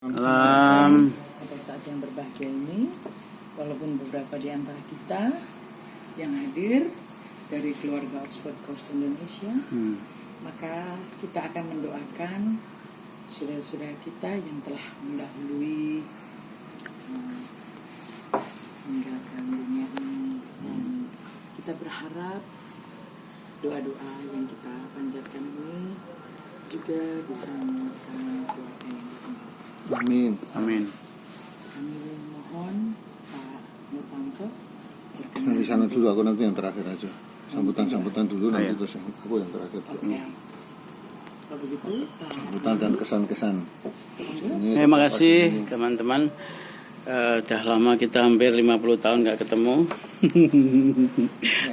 Malam. Pada saat yang berbahagia ini, walaupun beberapa di antara kita yang hadir dari keluarga Oxford Course Indonesia, maka kita akan mendoakan saudara-saudara kita yang telah mendahului meninggalkan dunia ini. Dan kita berharap doa-doa yang kita panjatkan ini juga bisa menguatkan keluarga yang ditinggalkan. Amin. Amin. Kami mohon Pak Nurtanto Nanti sana dulu, aku nanti yang terakhir aja. Sambutan dulu, nanti terus aku yang terakhir. Oke. Kalau begitu, Sambutan dan kesan-kesan. Terima kasih teman-teman. Udah lama kita hampir 50 tahun gak ketemu.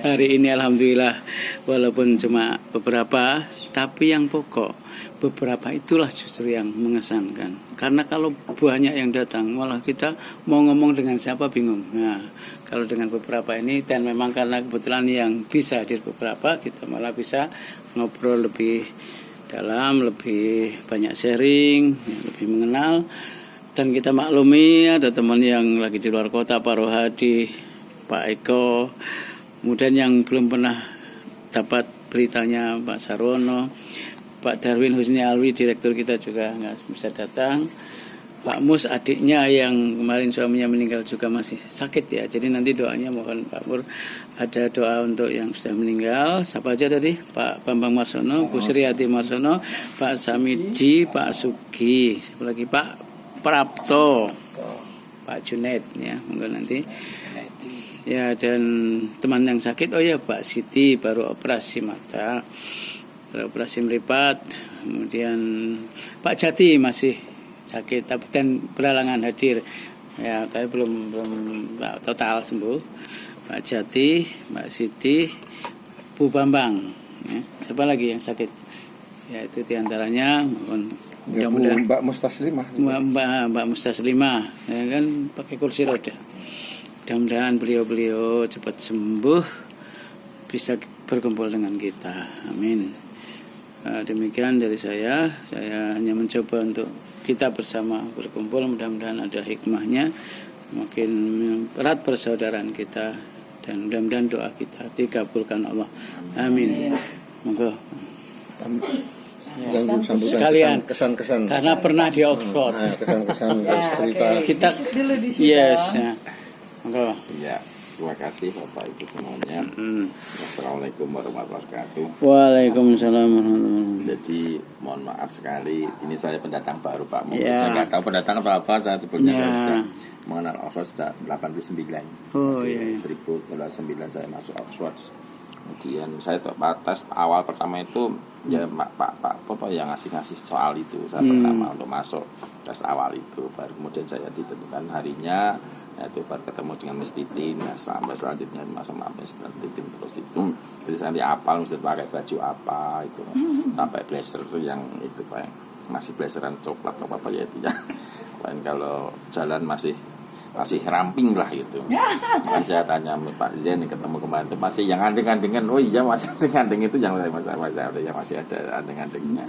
Hari ini alhamdulillah, walaupun cuma beberapa, tapi yang pokok beberapa itulah justru yang mengesankan. Karena kalau banyak yang datang, malah kita mau ngomong dengan siapa bingung. Nah, kalau dengan beberapa ini, dan memang karena kebetulan yang bisa hadir beberapa, kita malah bisa ngobrol lebih dalam, lebih banyak sharing, lebih mengenal. Dan kita maklumi ada teman yang lagi di luar kota, Pak Rohadi, Pak Eko, kemudian yang belum pernah dapat beritanya Pak Sarwono, Pak Darwin Husni Alwi, direktur kita juga nggak bisa datang. Pak Mus, adiknya yang kemarin suaminya meninggal juga masih sakit ya. Jadi nanti doanya mohon Pak Mur ada doa untuk yang sudah meninggal. Siapa aja tadi? Pak Bambang Marsono, Bu Sriati Marsono, Pak Samiji, Pak Sugi, siapa lagi Pak Prapto, Pak Junaid ya, monggo nanti. Ya, dan teman yang sakit, oh ya Pak Siti baru operasi mata, baru operasi meripat. Kemudian Pak Jati masih sakit tapi dan berhalangan hadir. Ya, tapi belum total sembuh. Pak Jati, Mbak Siti, Bu Bambang. Ya, siapa lagi yang sakit? Ya, itu diantaranya. Ya, Mbak Mustaslimah. Mbak Mustaslimah, ya kan pakai kursi roda. Mudah-mudahan beliau cepat sembuh, bisa berkumpul dengan kita. Amin. Demikian dari saya hanya mencoba untuk kita bersama berkumpul. Mudah-mudahan ada hikmahnya, makin erat persaudaraan kita, dan mudah-mudahan doa kita dikabulkan Allah. Amin. Monggo. Yang sambutan Sekalian. kesan-kesan. Karena pernah di Oxford. Kesan-kesan cerita. Kita dulu di situ. yes. Ya. Monggo. Ya, terima kasih Bapak Ibu semuanya. Assalamualaikum warahmatullahi wabarakatuh. Waalaikumsalam warahmatullahi wabarakatuh. Jadi mohon maaf sekali, ini saya pendatang baru Pak. Mungkin Ya. saya nggak tahu pendatang apa saya sebutnya. Ya. Saya sudah mengenal Oxford sejak 89. Oh, Jadi, iya. 1909 saya masuk Oxford. Kemudian saya tes awal pertama itu ya Pak Papa yang ngasih soal itu saya pertama untuk masuk tes awal itu, baru kemudian saya ditentukan harinya, yaitu baru ketemu dengan Miss Titin. Nah, sampai selanjutnya sama Miss Titin terus itu jadi saya dihafal mesti pakai baju apa itu sampai blazer itu yang itu Pak, masih blazeran coklat apa ya itu ya. Paling kalau jalan masih ramping lah gitu. Makanya saya tanya Pak Zen ketemu kemarin itu masih yang andeng-andengan. Oh iya masih andeng-andeng itu yang masih ada, yang masih ada andeng-andengnya.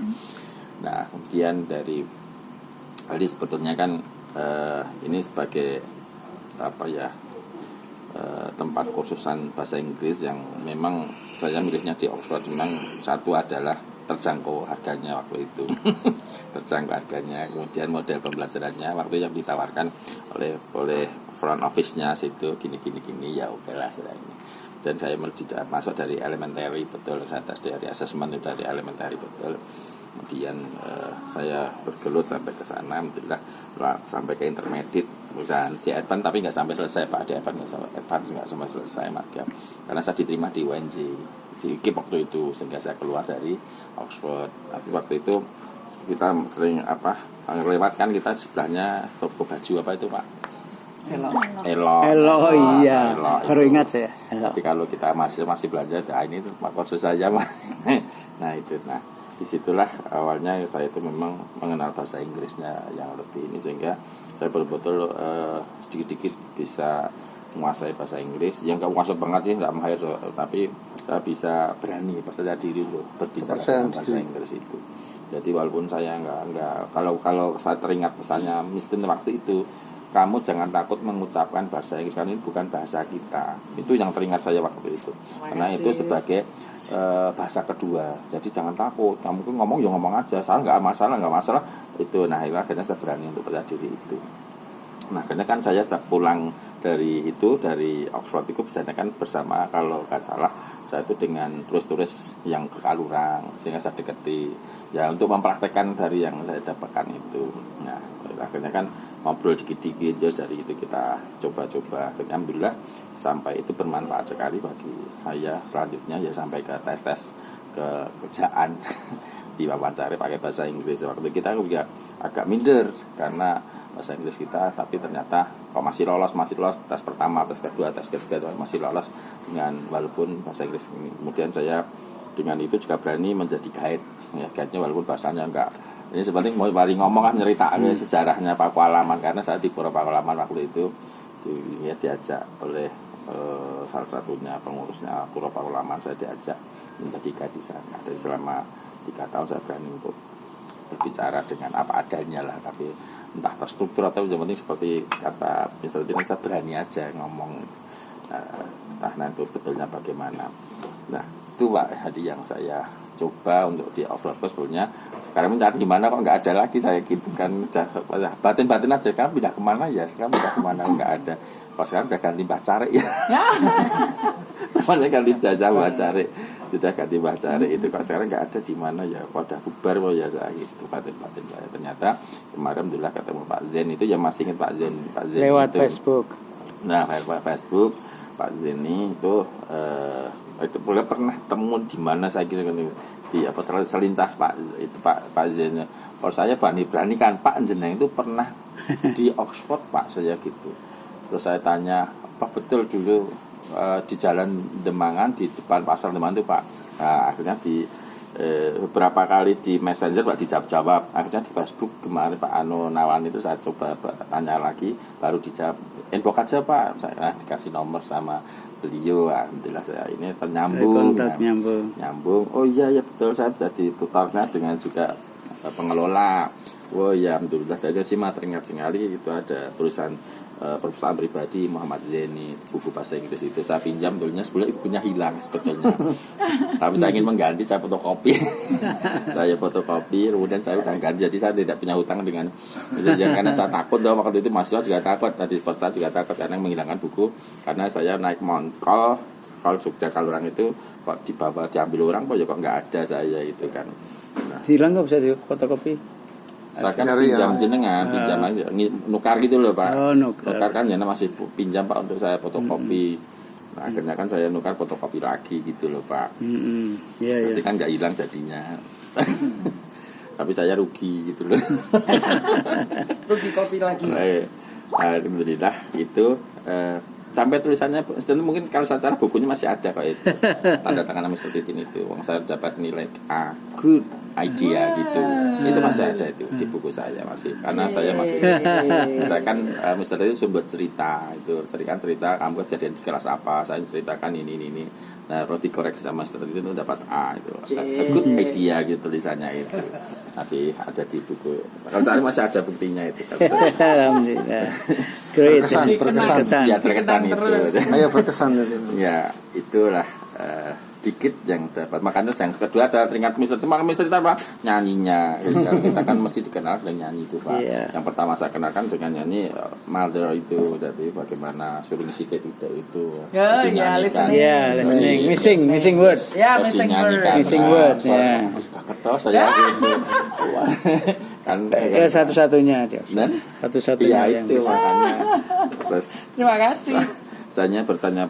Nah, kemudian dari tadi sebetulnya kan ini sebagai apa ya, tempat kursusan bahasa Inggris yang memang saya milihnya di Oxford. Memang satu adalah terjangkau harganya waktu itu. Terjangkau harganya, kemudian model pembelajarannya waktu yang ditawarkan oleh front office-nya situ gini ya oke lah sudah ini. Dan saya masuk dari elementary betul, saya tes dari assessment itu dari elementary betul. Kemudian saya bergelut sampai ke sana, alhamdulillah sampai ke intermediate dan di advance, tapi nggak sampai selesai Pak. Di advance nggak sampai selesai Mak, karena saya diterima di UNJ di UKIP waktu itu, sehingga saya keluar dari Oxford. Tapi waktu itu kita sering lewatkan, kita sebelahnya toko baju apa itu Pak? Elo, iya. Elo Baru itu. ingat saya. Elo. Jadi kalau kita masih belanja, ini tuh Pak kursus saja Pak. Nah itu, disitulah awalnya saya itu memang mengenal bahasa Inggrisnya yang lebih ini, sehingga saya betul-betul sedikit-sedikit bisa menguasai bahasa Inggris. Yang nggak menguasai banget sih, nggak mahir, tapi saya bisa berani percaya diri loh berbicara dengan bahasa Inggris itu. Jadi walaupun saya nggak kalau saya teringat pesannya Mistin waktu itu, kamu jangan takut mengucapkan bahasa Inggris karena ini bukan bahasa kita. Itu yang teringat saya waktu itu. Karena itu sebagai bahasa kedua. Jadi jangan takut. Kamu kan ngomong ya ngomong aja. Salah nggak masalah. Itu nah akhirnya saya berani untuk percaya diri itu. Nah karena kan saya setelah pulang dari Oxford itu biasanya kan bersama, kalau nggak salah saya itu dengan turis-turis yang ke Kalurang, sehingga saya deketi ya untuk mempraktekkan dari yang saya dapatkan itu. Nah akhirnya kan ngobrol dikit-dikit ya, dari itu kita coba-coba. Alhamdulillah sampai itu bermanfaat sekali bagi saya. Selanjutnya ya sampai ke tes kerjaan diwawancara pakai bahasa Inggris. Waktu kita juga agak minder karena bahasa Inggris kita, tapi ternyata kok masih lolos tes pertama, tes kedua, tes ketiga masih lolos dengan walaupun bahasa Inggris ini. Kemudian saya dengan itu juga berani menjadi guide, ya guide-nya walaupun bahasanya enggak. Ini seperti mau mari ngomong kan cerita sejarahnya Pakualaman, karena saya di Pura Pakualaman waktu itu ya diajak oleh salah satunya pengurusnya Pura Pakualaman, saya diajak menjadi guide di sana. Dari selama 3 tahun saya berani untuk berbicara dengan apa adanya lah, tapi entah terstruktur atau yang penting seperti kata Mr. Tini, saya berani aja ngomong, entah nanti betulnya bagaimana. Nah itu Pak Hadi yang saya coba untuk di Oxford sebetulnya. Sekarang mencari di mana kok nggak ada lagi, saya gitu kan udah batin aja. Sekarang pindah kemana ya, sekarang pindah kemana nggak ada. Pas sekarang udah ganti Mbah Cari ya. Namanya ganti jajah Mbah Cari, sudah ganti Mbah Cari itu. Kok sekarang nggak ada di mana ya, kok udah bubar kok ya, saya gitu batin saya. Ternyata kemarin alhamdulillah ketemu Pak Zen itu, ya masih ingat Pak Zen lewat itu. Facebook. Nah lewat Facebook Pak Zen itu boleh pernah temu di mana, saya kira di apa selintas Pak itu Pak Zen. Kalau saya berani kan Pak jeneng itu pernah di Oxford Pak, saya gitu. Terus saya tanya, apa betul dulu di Jalan Demangan, di depan Pasar Demangan itu Pak? Nah, akhirnya di beberapa kali di Messenger Pak dijawab. Akhirnya di Facebook kemarin Pak Anu Nawan itu saya coba tanya lagi, baru dijawab. Inbox aja Pak, saya dikasih nomor sama beliau. Alhamdulillah saya ini ternyambung. Nyambung. Oh iya ya betul, saya jadi tutornya dengan juga pengelola. Oh ya alhamdulillah. Jadi sih teringat sekali itu ada perusahaan pribadi Muhammad Zeni, buku bahasa Inggris itu saya pinjam dulunya, sebelumnya bukunya hilang sebetulnya. Tapi saya ingin mengganti, saya fotokopi. Kemudian saya udah ganti, jadi saya tidak punya hutang dengan karena saya takut dong waktu itu, mahasiswa juga takut, tadi Verta juga takut karena menghilangkan buku, karena saya naik Call Jogja Kalurang itu kok diambil orang kok nggak ada saya itu kan. Nah, Hilang nggak bisa di fotokopi? Saya kan pinjam jenengan, pinjam aja, nukar gitu loh Pak. Oh, nukar kan ya masih pinjam Pak untuk saya fotokopi. Nah, akhirnya kan saya nukar fotokopi lagi gitu loh Pak. Jadi kan nggak hilang jadinya. Tapi saya rugi gitu loh. Rugi kopi lagi. Alhamdulillah itu sampai tulisannya mungkin kalau secara bukunya masih ada kok itu. Tanda tangan Mr. Titin itu. Saya dapat nilai A, good idea gitu. Itu masih ada itu di buku saya masih. Karena saya masih saya kan Mr. Titin sumber cerita itu. Cerita kamu kejadian di kelas apa, saya ceritakan ini. Nah, terus dikoreksi sama Mr. Titin itu dapat A itu. Good idea gitu tulisannya itu. Masih ada di buku. Kalau saya masih ada buktinya itu. Alhamdulillah. Great. Berkesan. Ya terkesan itu. Saya berkesan itu. Ya itulah dikit yang dapat. Makanya yang kedua ada teringat Mr. Titin apa? Nyanyinya. Kita kan mesti dikenal dengan nyanyi itu Pak. Yang pertama saya kenalkan dengan nyanyi Mother itu, dari bagaimana suruh ngisi itu. Listening. Missing words. Ya, missing words. Ya. Terus saya gitu. Kan satu-satunya dia. Satu-satunya yang itu makanya. Terus terima kasih. Saya bertanya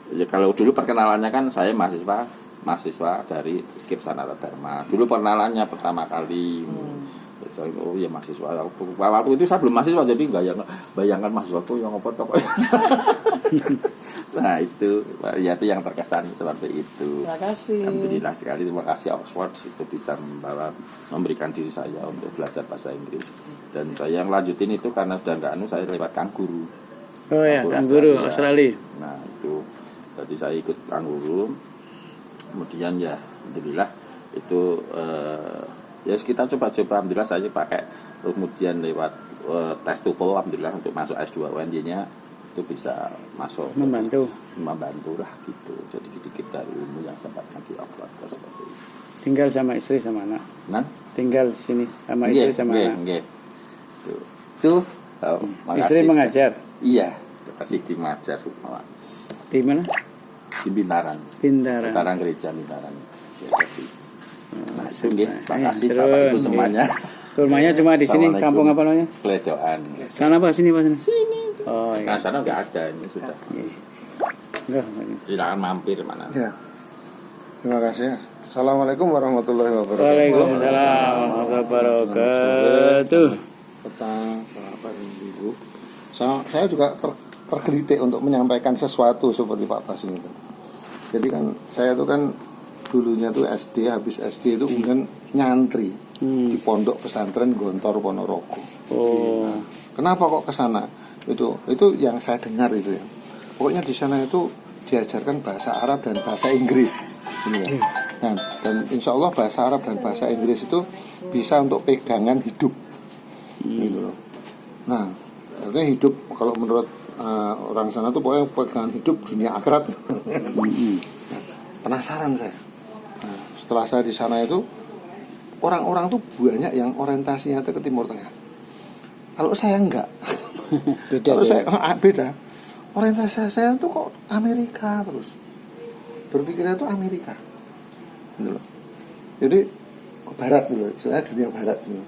ya, kalau dulu perkenalannya kan saya mahasiswa dari KIP Sanata Dharma. Dulu perkenalannya pertama kali. Oh iya mahasiswa. Waktu itu saya belum mahasiswa, jadi nggak bayangkan mahasiswa itu yang apa toh. Nah itu ya, itu yang terkesan seperti itu. Terima kasih. Alhamdulillah sekali, terima kasih Oxford itu bisa memberikan diri saya untuk belajar bahasa Inggris. Dan saya yang lanjutin itu karena sudah nggak saya lewat Kang Guru. Oh ya, Kang Guru Australia. Nah itu, jadi saya ikut Kang Guru. Kemudian ya alhamdulillah itu Ya kita coba-coba, alhamdulillah saya pakai, kemudian lewat tes TOEFL, alhamdulillah untuk masuk S2 UNJ-nya itu bisa masuk, Membantu. membantu lah gitu. Jadi dikit-dikit dari ilmu yang saya dapatkan di Oxford seperti itu. Tinggal sama istri sama anak. Nah, Tinggal di sini sama istri sama anak. nggih. Tuh, Istri mengajar Iya, kasih di Majar malah. di mana? Di Bintaran. Bintaran. Bintaran Gereja Bintaran. Ya, jadi. Nah, Masuk. nggih, terima kasih Turun, Bapak Ibu nggih. semuanya. Rumahnya cuma di sini, Assalamualaikum. kampung apa namanya? Kledoan. Sana apa sini Pak? Sini. Oh Nah, iya. sana nggak ada, ini sudah. Enggak. Silakan mampir mana. Ya. Terima kasih. Assalamualaikum warahmatullahi wabarakatuh. Waalaikumsalam warahmatullahi wabarakatuh. Petang, Bapak Ibu. Saya juga tergelitik untuk menyampaikan sesuatu seperti Pak Bas ini tadi. Jadi kan saya itu kan dulunya tuh SD, habis SD itu kemudian nyantri di pondok pesantren Gontor Ponorogo. Oh. Nah, kenapa kok ke sana? Itu yang saya dengar itu ya. Pokoknya di sana itu diajarkan bahasa Arab dan bahasa Inggris. Ini ya. Nah, dan insya Allah bahasa Arab dan bahasa Inggris itu bisa untuk pegangan hidup, gitu loh. Nah, artinya hidup kalau menurut orang sana tuh pokoknya pegangan hidup dunia akhirat. Penasaran saya. Nah, setelah saya di sana itu orang-orang tuh banyak yang orientasinya ke Timur Tengah. Kalau saya enggak. Beda. Kalau saya beda. Orientasi saya tuh kok Amerika terus. Berpikirnya tuh Amerika. Gitu loh. Jadi ke barat gitu, istilahnya dunia barat gitu.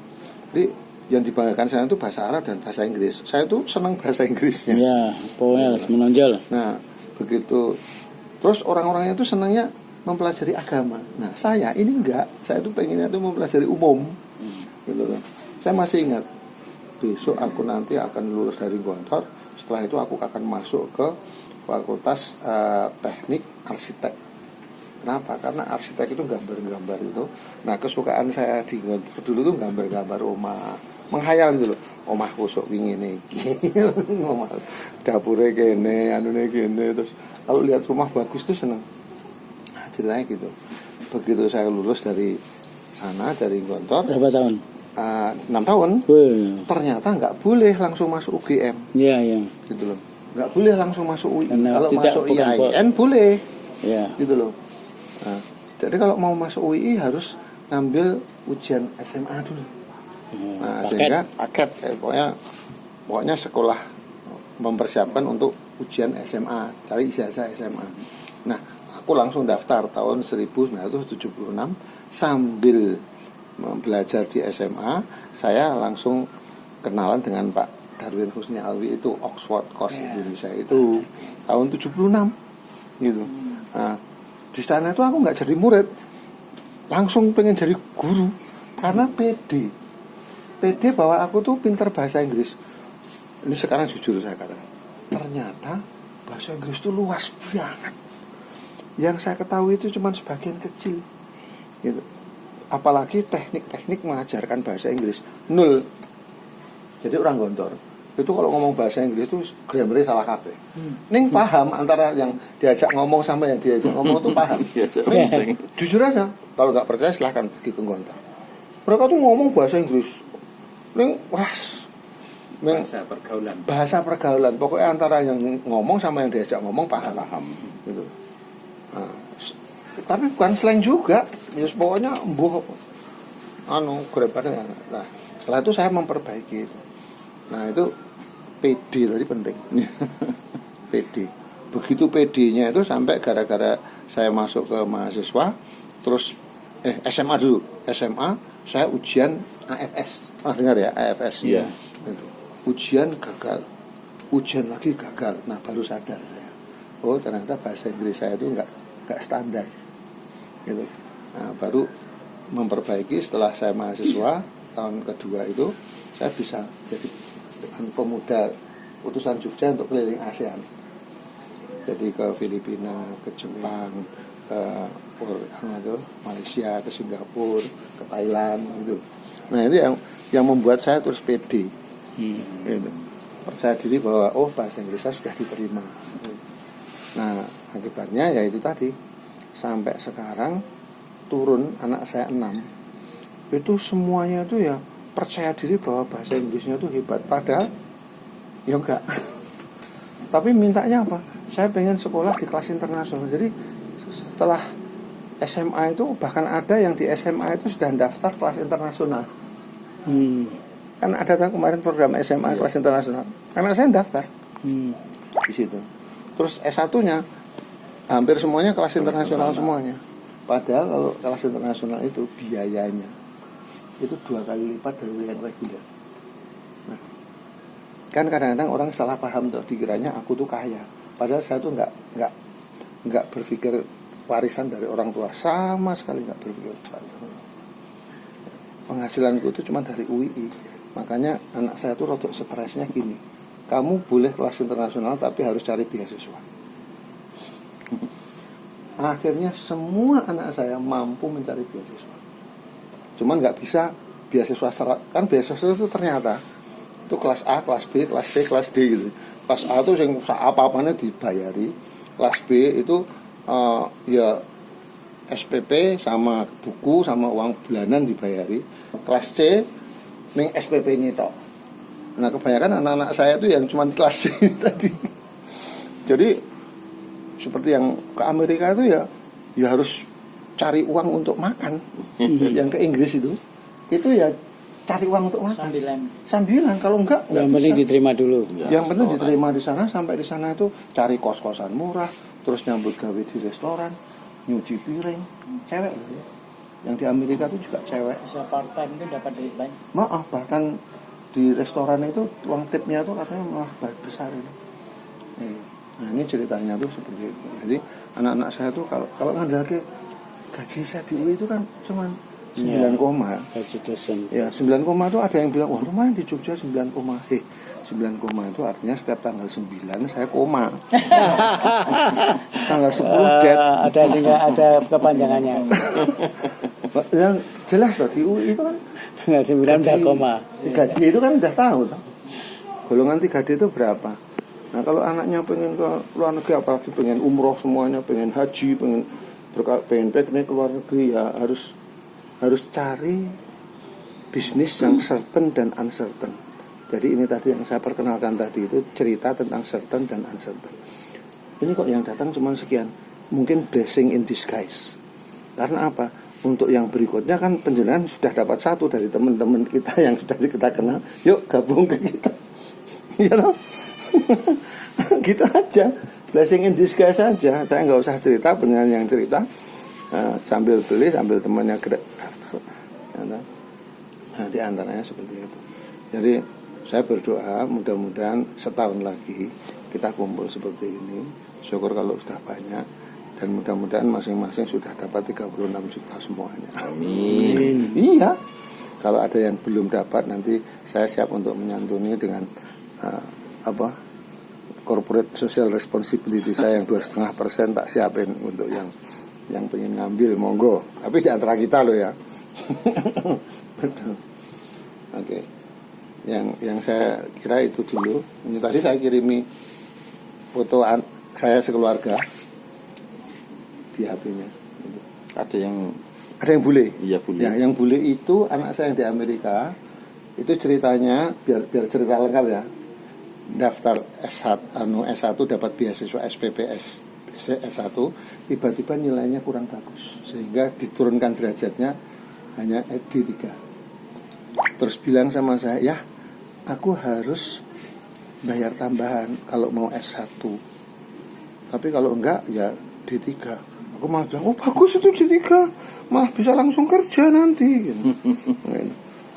Jadi yang dibanggakan saya itu bahasa Arab dan bahasa Inggris. Saya tuh senang bahasa Inggrisnya. Ya, pokoknya harus menonjol. Nah, begitu. Terus orang-orangnya itu senangnya mempelajari agama. Nah, saya ini enggak. Saya tuh pengennya tuh mempelajari umum. Gitu loh. Saya masih ingat besok aku nanti akan lulus dari Gontor. Setelah itu aku akan masuk ke Fakultas Teknik Arsitek. Kenapa? Karena arsitek itu gambar-gambar itu. Nah, kesukaan saya di Gontor dulu tuh gambar-gambar rumah, menghayal gitu loh. Omahku sok wingi iki. Omah dapure kene, anune kene, terus kalau lihat rumah bagus tuh seneng. Nah, ceritanya gitu. Begitu saya lulus dari sana, dari Gontor, Berapa tahun? 6 tahun, Wih. ternyata nggak boleh langsung masuk UGM, Iya, iya. gitu loh. Nggak boleh langsung masuk UI. Karena Kalau tidak, masuk bukan IAIN boleh, Iya. gitu loh. Nah, jadi kalau mau masuk UI harus ngambil ujian SMA dulu. Nah, Paket. sehingga paket, pokoknya sekolah mempersiapkan untuk ujian SMA, cari ijazah SMA. Nah, aku langsung daftar tahun 1976 sambil belajar di SMA, saya langsung kenalan dengan Pak Darwin Husni Alwi itu Oxford Course Indonesia itu tahun 76 gitu. Nah, di sana itu aku nggak jadi murid, langsung pengen jadi guru karena pede bahwa aku tuh pintar bahasa Inggris. Ini sekarang jujur saya katakan, ternyata bahasa Inggris itu luas banget. Yang saya ketahui itu cuma sebagian kecil gitu. Apalagi teknik-teknik mengajarkan bahasa Inggris nol. Jadi orang Gontor itu kalau ngomong bahasa Inggris itu grammarnya salah kabeh. Ning paham antara yang diajak ngomong sama yang diajak ngomong itu paham. Ning, jujur aja, kalau nggak percaya silahkan pergi ke Gontor. Mereka tuh ngomong bahasa Inggris. Ning bahasa pergaulan. Pokoknya antara yang ngomong sama yang diajak ngomong paham. Gitu. Nah, tapi bukan slang juga, ya pokoknya grebatnya. Nah, setelah itu saya memperbaiki itu. Nah, itu PD tadi penting. PD. Begitu PD-nya itu sampai gara-gara saya masuk ke mahasiswa, terus SMA dulu. SMA saya ujian AFS. Dengar ya, AFS. Iya. Ujian gagal. Ujian lagi gagal. Nah, baru sadar saya. Oh, ternyata bahasa Inggris saya itu enggak standar. Gitu. Nah, baru memperbaiki setelah saya mahasiswa tahun kedua itu saya bisa jadi pemuda utusan Jogja untuk keliling ASEAN. Jadi ke Filipina, ke Jepang, ke Malaysia, ke Singapura, ke Thailand gitu. Nah, itu yang membuat saya terus pede. Gitu. Percaya diri bahwa bahasa Inggris saya sudah diterima. Nah, akibatnya ya itu tadi. Sampai sekarang turun anak saya 6 itu semuanya itu ya percaya diri bahwa bahasa Inggrisnya itu hebat, padahal ya enggak. Tapi mintanya apa? Saya pengen sekolah di kelas internasional. Jadi setelah SMA itu bahkan ada yang di SMA itu sudah daftar kelas internasional. Kan ada kemarin program SMA kelas internasional. Karena saya daftar di situ. Terus S1-nya hampir semuanya kelas internasional semuanya. Padahal kalau kelas internasional itu biayanya itu 2 kali lipat dari yang reguler. Nah, kan kadang-kadang orang salah paham tuh, dikiranya aku tuh kaya. Padahal saya tuh nggak berpikir warisan dari orang tua, sama sekali nggak berpikir warisan. Penghasilanku itu cuma dari UII. Makanya anak saya tuh rotok stresnya gini. Kamu boleh kelas internasional tapi harus cari beasiswa. Akhirnya semua anak saya mampu mencari beasiswa. Cuman nggak bisa beasiswa serat. Kan beasiswa itu ternyata itu kelas A, kelas B, kelas C, kelas D gitu. Kelas A itu yang apa-apanya dibayari. Kelas B itu ya SPP sama buku sama uang bulanan dibayari. Kelas C ning SPP ini tok. Nah kebanyakan anak-anak saya itu yang cuma kelas C tadi. Jadi seperti yang ke Amerika itu ya harus cari uang untuk makan. Yang ke Inggris itu ya cari uang untuk makan. Sambilan kalau enggak yang penting diterima dulu. Yang penting diterima di sana, sampai di sana itu cari kos-kosan murah, terus nyambut gawe di restoran, nyuci piring, cewek loh ya. Yang di Amerika itu juga cewek. Bisa part time itu dapat duit banyak. Maaf, bahkan di restoran itu uang tipnya tuh katanya malah besar itu. Nah ini ceritanya tuh seperti itu. Jadi anak-anak saya tuh kalau ngandalke gaji saya di UI itu kan cuman 9 koma. Gaji dosen. Ya 9 koma itu ada yang bilang wah lumayan di Jogja 9 koma. 9 koma itu artinya setiap tanggal 9 saya koma. Tanggal 10 dead. Ada kepanjangannya. Yang jelas loh di UI itu kan Tanggal 9 udah koma. 3D itu kan udah tahu toh. Golongan 3D itu berapa. Nah kalau anaknya pengen ke luar negeri, apalagi pengen umroh semuanya, pengen haji, pengen piknik ke luar negeri, ya harus cari bisnis yang certain dan uncertain. Jadi ini tadi yang saya perkenalkan tadi itu cerita tentang certain dan uncertain. Ini kok yang datang cuma sekian, mungkin blessing in disguise. Karena apa? Untuk yang berikutnya kan penjelasan sudah dapat satu dari teman-teman kita yang sudah kita kenal. Yuk gabung ke kita. Ya toh? Gitu aja. Blessing in disguise saja. Saya nggak usah cerita, beneran yang cerita. Sambil beli, sambil temannya daftar. Ya toh? Nah di antaranya seperti itu. Jadi saya berdoa mudah-mudahan setahun lagi kita kumpul seperti ini. Syukur kalau sudah banyak. Dan mudah-mudahan masing-masing sudah dapat 36 juta semuanya. Amin. Iya. Kalau ada yang belum dapat nanti saya siap untuk menyantuni dengan corporate social responsibility saya yang 2,5% tak siapin untuk yang pengen ngambil monggo. Tapi di antara kita loh ya. Betul. Oke. Yang saya kira itu dulu. Ini tadi saya kirimi foto saya sekeluarga di HP-nya. Ada yang bule. Iya bule. Ya, yang bule itu anak saya yang di Amerika. Itu ceritanya biar cerita lengkap ya. Daftar S1 dapat beasiswa SPPS S1, tiba-tiba nilainya kurang bagus sehingga diturunkan derajatnya hanya D3. Terus bilang sama saya, "Ya, aku harus bayar tambahan kalau mau S1. Tapi kalau enggak ya D3." Aku malah bilang, "Oh bagus itu D3, malah bisa langsung kerja nanti."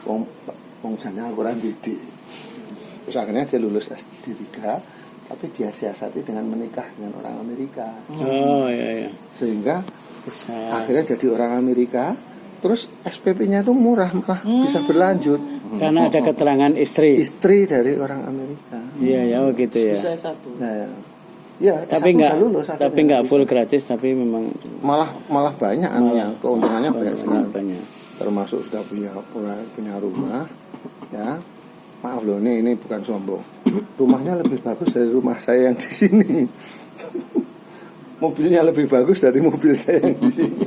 Wong jane akuran didik. Terus akhirnya dia lulus D3, tapi dia siasati dengan menikah dengan orang Amerika. Oh iya. Sehingga akhirnya jadi orang Amerika. Terus SPP-nya itu murah, malah bisa berlanjut. Karena ada keterangan istri. Istri dari orang Amerika. Iya, gitu ya. Bisa satu. Nah, ya, Tapi nggak lulus, full gratis, tapi memang malah banyak anunya, keuntungannya banyak sekali. banyak. Termasuk sudah punya rumah, ya. Maaf loh, ini bukan sombong. Rumahnya lebih bagus dari rumah saya yang di sini. Mobilnya lebih bagus dari mobil saya yang di sini.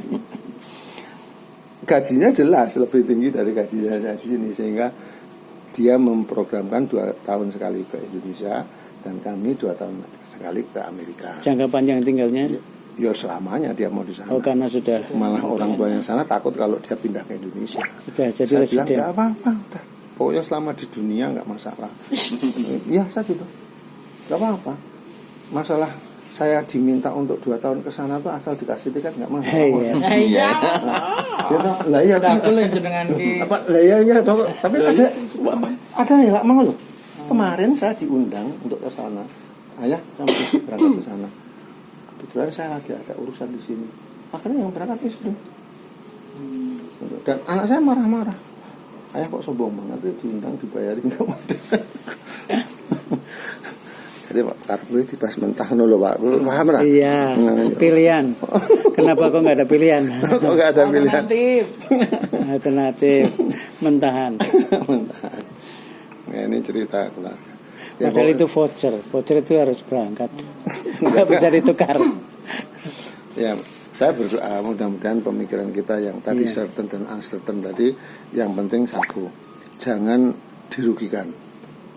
gajinya jelas lebih tinggi dari gajinya saya di sini, sehingga dia memprogramkan 2 tahun sekali ke Indonesia dan kami 2 tahun sekali ke Amerika. Jangka panjang tinggalnya? Ya selamanya dia mau di sana. Oh, karena sudah. Malah orang tua yang sana takut kalau dia pindah ke Indonesia. Sudah jadi Saya bilang residen. nggak apa-apa, udah. Pokoknya selama di dunia nggak masalah. Iya saya gitu, nggak apa-apa. Masalah saya diminta untuk 2 tahun ke sana tuh asal dikasih tiket nggak masalah. Iya. Iya. Dia tuh, lah iya Udah aku lah jenengan ki. apa lah iya toh, tapi ada yang nggak mau loh. Kemarin saya diundang untuk ke sana, ayah sampai berangkat ke sana. Kebetulan saya lagi ada urusan di sini. Akhirnya yang berangkat istri. Dan anak saya marah-marah. Ayah kok sombong banget, diundang dibayarin nggak mau. Jadi Pak karbu dibahas mentah dulu Pak, paham lah. Iya, pilihan. Kenapa kok nggak ada pilihan? Kok nggak ada pilihan? Alternatif mentahan. Mentahan. Nah, ini cerita keluarga. Padahal itu voucher itu harus berangkat, nggak bisa ditukar. Ya, saya berdoa mudah-mudahan pemikiran kita yang tadi certain dan uncertain tadi, yang penting 1, jangan dirugikan.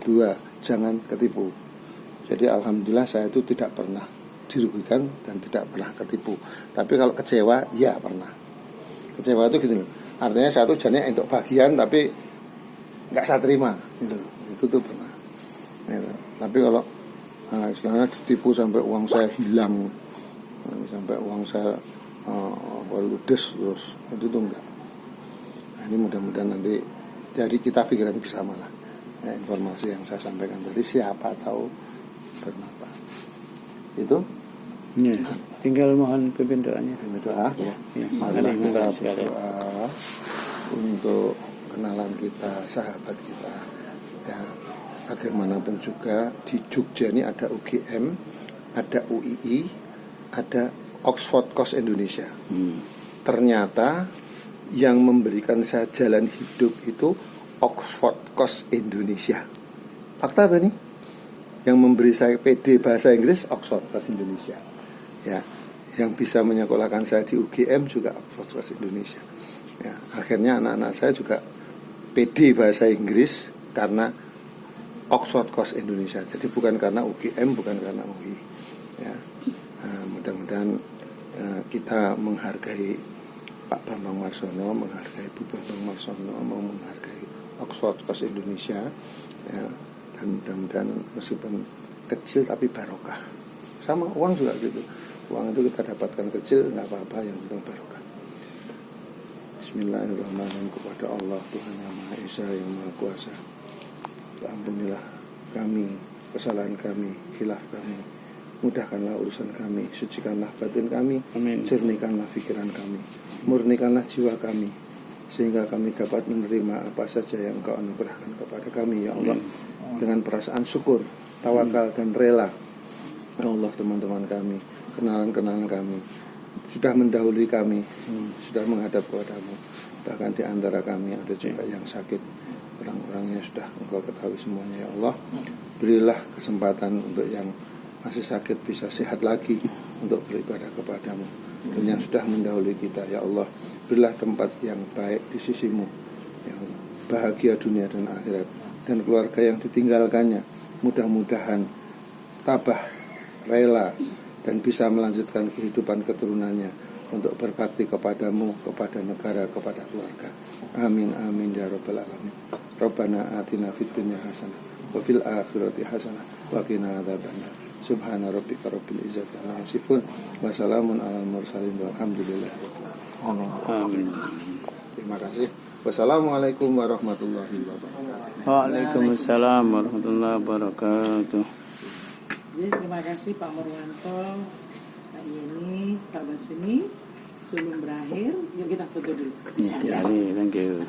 2, jangan ketipu. Jadi alhamdulillah saya itu tidak pernah dirugikan dan tidak pernah ketipu. Tapi kalau kecewa, ya pernah. Kecewa itu gitu loh. Artinya saya tuh jadinya untuk bagian tapi nggak saya terima. Gitu loh. Itu tuh pernah. Gitu. Tapi kalau istilahnya ditipu sampai uang saya hilang, sampai uang saya ludes terus, itu tuh enggak. Nah, ini mudah-mudahan nanti jadi kita pikiran bersama lah. Ya, informasi yang saya sampaikan tadi siapa tahu bermanfaat. Itu Ya, tinggal mohon pimpin doanya. ini doa. Ya, Marilah mari kita sekali. berdoa untuk kenalan kita, sahabat kita. Ya, bagaimanapun juga di Jogja ini ada UGM, ada UII, ada Oxford Coast Indonesia. Ternyata yang memberikan saya jalan hidup itu Oxford Coast Indonesia. Fakta tuh nih. Yang memberi saya PD bahasa Inggris Oxford Coast Indonesia. Ya, yang bisa menyekolahkan saya di UGM juga Oxford Coast Indonesia. Ya, akhirnya anak-anak saya juga PD bahasa Inggris karena Oxford Coast Indonesia. Jadi bukan karena UGM, bukan karena UI. Ya, mudah-mudahan kita menghargai Pak Bambang Marsono, menghargai Bu Bambang Marsono, mau menghargai Oxford Coast Indonesia. Ya, dan mudah-mudahan meskipun kecil tapi barokah. Sama uang juga gitu. Uang itu kita dapatkan kecil nggak apa-apa, yang penting barokah. Bismillahirrahmanirrahim. Kepada Allah Tuhan yang Maha Esa, yang Maha Kuasa, ampunilah kami kesalahan kami, khilaf kami, mudahkanlah urusan kami, sucikanlah batin kami, Amin. jernihkanlah pikiran kami, murnikanlah jiwa kami, sehingga kami dapat menerima apa saja yang Engkau anugerahkan kepada kami, ya Allah, dengan perasaan syukur, tawakal dan rela. Ya Allah, teman-teman kami, kenalan-kenalan kami sudah mendahului kami, sudah menghadap kepadamu. Bahkan di antara kami ada juga yang sakit, orang-orangnya sudah Engkau ketahui semuanya, ya Allah. Berilah kesempatan untuk yang masih sakit bisa sehat lagi untuk beribadah kepadamu. Dan yang sudah mendahului kita, ya Allah, berilah tempat yang baik di sisimu, ya Allah. Bahagia dunia dan akhirat. Dan keluarga yang ditinggalkannya mudah-mudahan tabah, rela, dan bisa melanjutkan kehidupan keturunannya untuk berbakti kepadamu, kepada negara, kepada keluarga. Amin amin ya rabbal alamin. Rabbana atina fid dunya hasanah wa fil akhirati hasanah wa qina adzabannar. Subhana rabbika rabbil izzati amma yasifun wa salamun alal mursalin walhamdulillah. Amin. Terima kasih. Wassalamualaikum warahmatullahi wabarakatuh. Waalaikumsalam warahmatullahi wabarakatuh. Jadi terima kasih Pak Murwanto, Pak Yeni, Pak Basini. Sebelum berakhir, yuk kita foto dulu. Ya, thank you.